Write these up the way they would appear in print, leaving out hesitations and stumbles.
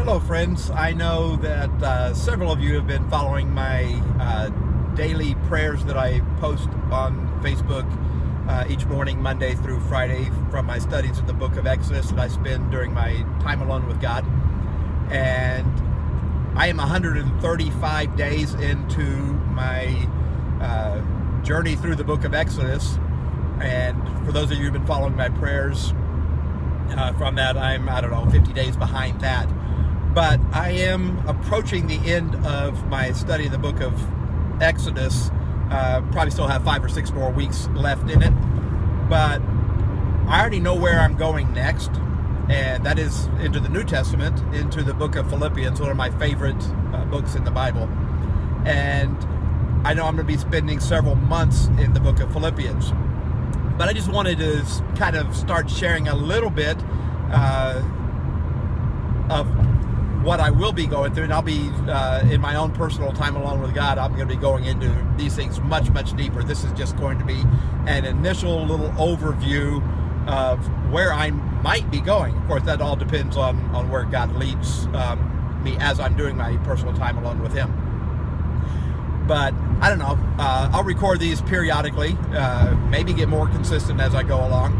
Hello friends, I know that several of you have been following my daily prayers that I post on Facebook each morning, Monday through Friday, from my studies in the book of Exodus that I spend during my time alone with God. And I am 135 days into my journey through the book of Exodus. And for those of you who've been following my prayers from that, I'm, 50 days behind that. But I am approaching the end of my study of the book of Exodus. Probably still have 5 or 6 more weeks left in it. But I already know where I'm going next, and that is into the New Testament, into the book of Philippians, one of my favorite books in the Bible. And I know I'm going to be spending several months in the book of Philippians. But I just wanted to kind of start sharing a little bit of what I will be going through, and I'll be in my own personal time alone with God. I'm going to be going into these things much, much deeper. This is just going to be an initial little overview of where I might be going. Of course, that all depends on where God leads me as I'm doing my personal time alone with Him. But I don't know. I'll record these periodically, maybe get more consistent as I go along.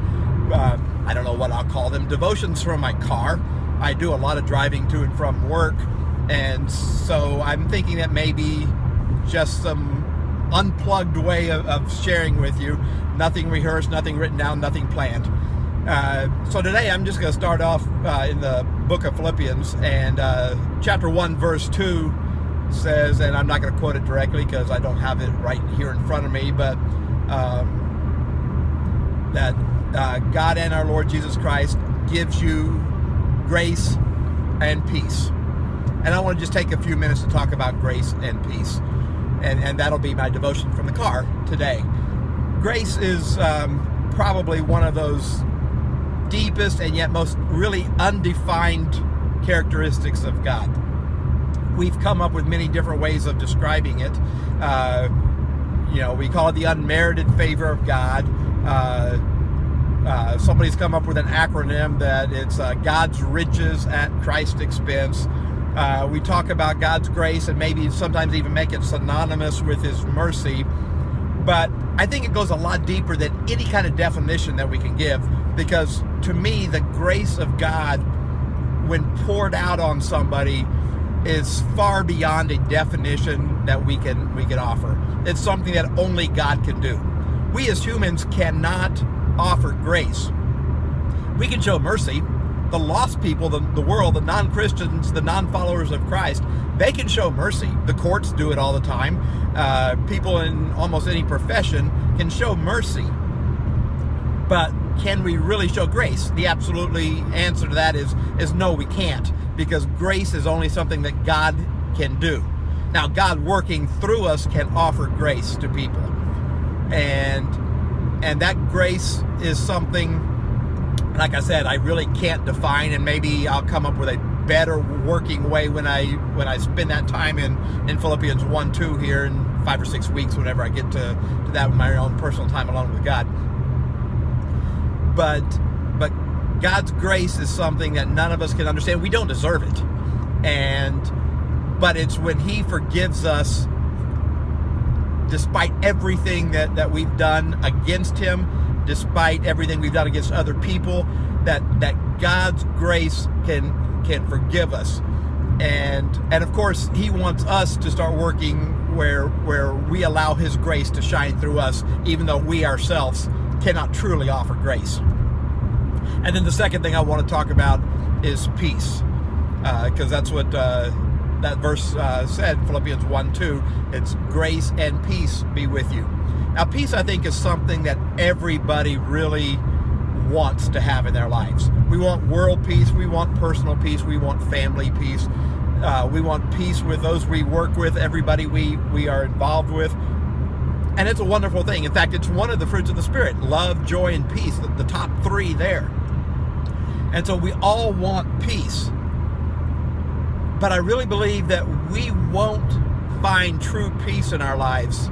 I don't know what I'll call them. Devotions from my car. I do a lot of driving to and from work, and so I'm thinking that maybe just some unplugged way of sharing with you. Nothing rehearsed, nothing written down, nothing planned. So today I'm just going to start off in the book of Philippians, and chapter 1, verse 2 says, and I'm not going to quote it directly because I don't have it right here in front of me, but that God and our Lord Jesus Christ gives you grace and peace. And I want to just take a few minutes to talk about grace and peace. And that'll be my devotion from the car today. Grace is probably one of those deepest and yet most really undefined characteristics of God. We've come up with many different ways of describing it. We call it the unmerited favor of God. Somebody's come up with an acronym that it's God's riches at Christ's expense. We talk about God's grace and maybe sometimes even make it synonymous with His mercy. But I think it goes a lot deeper than any kind of definition that we can give, because to me, the grace of God, when poured out on somebody, is far beyond a definition that we can offer. It's something that only God can do. We as humans cannot offer grace. We can show mercy. The lost people, the world, the non-Christians, the non-followers of Christ, they can show mercy. The courts do it all the time. People in almost any profession can show mercy. But can we really show grace? The absolutely answer to that is no, we can't, because grace is only something that God can do. Now, God working through us can offer grace to people. And that grace is something, like I said, I really can't define, and maybe I'll come up with a better working way when I spend that time in Philippians 1-2 here in 5 or 6 weeks, whenever I get to that with my own personal time alone with God. But God's grace is something that none of us can understand. We don't deserve it. But it's when He forgives us despite everything that we've done against Him, despite everything we've done against other people, that God's grace can forgive us. And of course, He wants us to start working where we allow His grace to shine through us, even though we ourselves cannot truly offer grace. And then the second thing I want to talk about is peace, because that's what that verse said, Philippians 1:2. It's grace and peace be with you. Now, peace, I think, is something that everybody really wants to have in their lives. We want world peace. We want personal peace. We want family peace. We want peace with those we work with, everybody we are involved with. And it's a wonderful thing. In fact, it's one of the fruits of the Spirit: love, joy, and peace, the top 3 there. And so we all want peace. But I really believe that we won't find true peace in our lives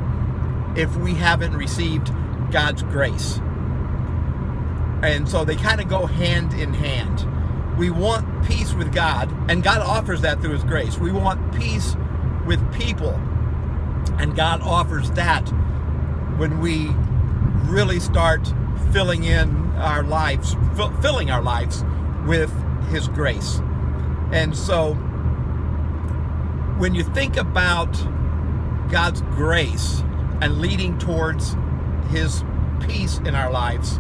if we haven't received God's grace. And so they kind of go hand in hand. We want peace with God, and God offers that through His grace. We want peace with people, and God offers that when we really start filling our lives with His grace. And so when you think about God's grace and leading towards His peace in our lives,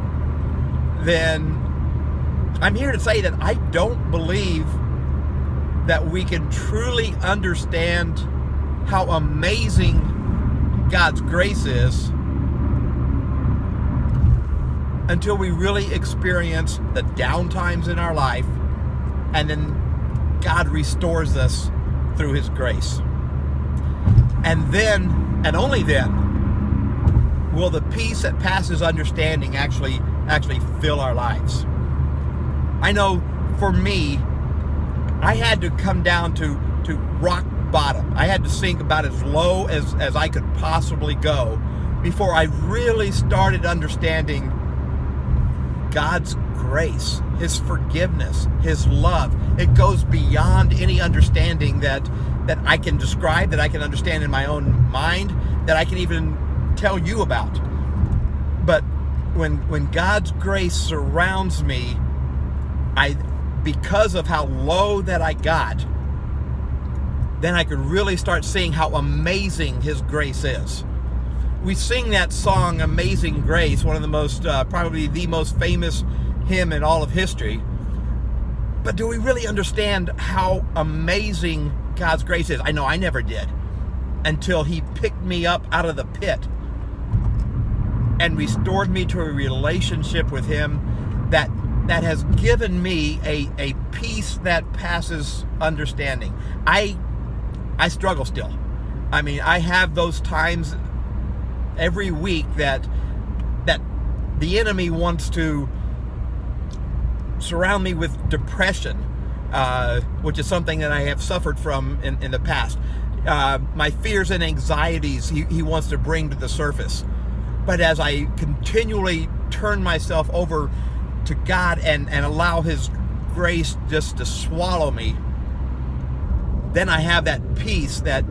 then I'm here to say that I don't believe that we can truly understand how amazing God's grace is until we really experience the down times in our life, and then God restores us through His grace. And then, and only then, will the peace that passes understanding actually fill our lives. I know for me, I had to come down to rock bottom. I had to sink about as low as I could possibly go before I really started understanding God's grace, His forgiveness, His love. It goes beyond any understanding that I can describe, that I can understand in my own mind, that I can even tell you about. But when God's grace surrounds me, because of how low that I got, then I could really start seeing how amazing His grace is. We sing that song, Amazing Grace, one of the most, probably the most famous hymn in all of history. But do we really understand how amazing God's grace is? I know I never did, until He picked me up out of the pit and restored me to a relationship with Him that has given me a peace that passes understanding. I struggle still. I mean, I have those times every week that the enemy wants to surround me with depression, which is something that I have suffered from in the past. My fears and anxieties he wants to bring to the surface. But as I continually turn myself over to God and allow His grace just to swallow me, then I have that peace that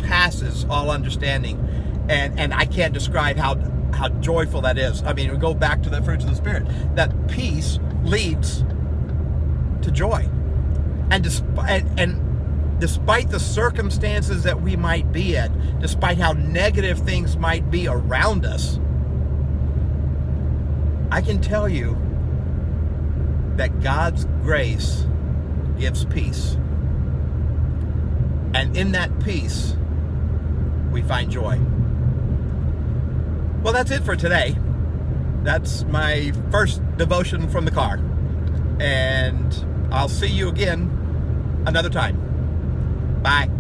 passes all understanding. And I can't describe how joyful that is. I mean, we go back to the fruits of the Spirit. That peace leads to joy. And despite the circumstances that we might be in, despite how negative things might be around us, I can tell you that God's grace gives peace. And in that peace, we find joy. Well, that's it for today. That's my first devotion from the car. And I'll see you again another time. Bye.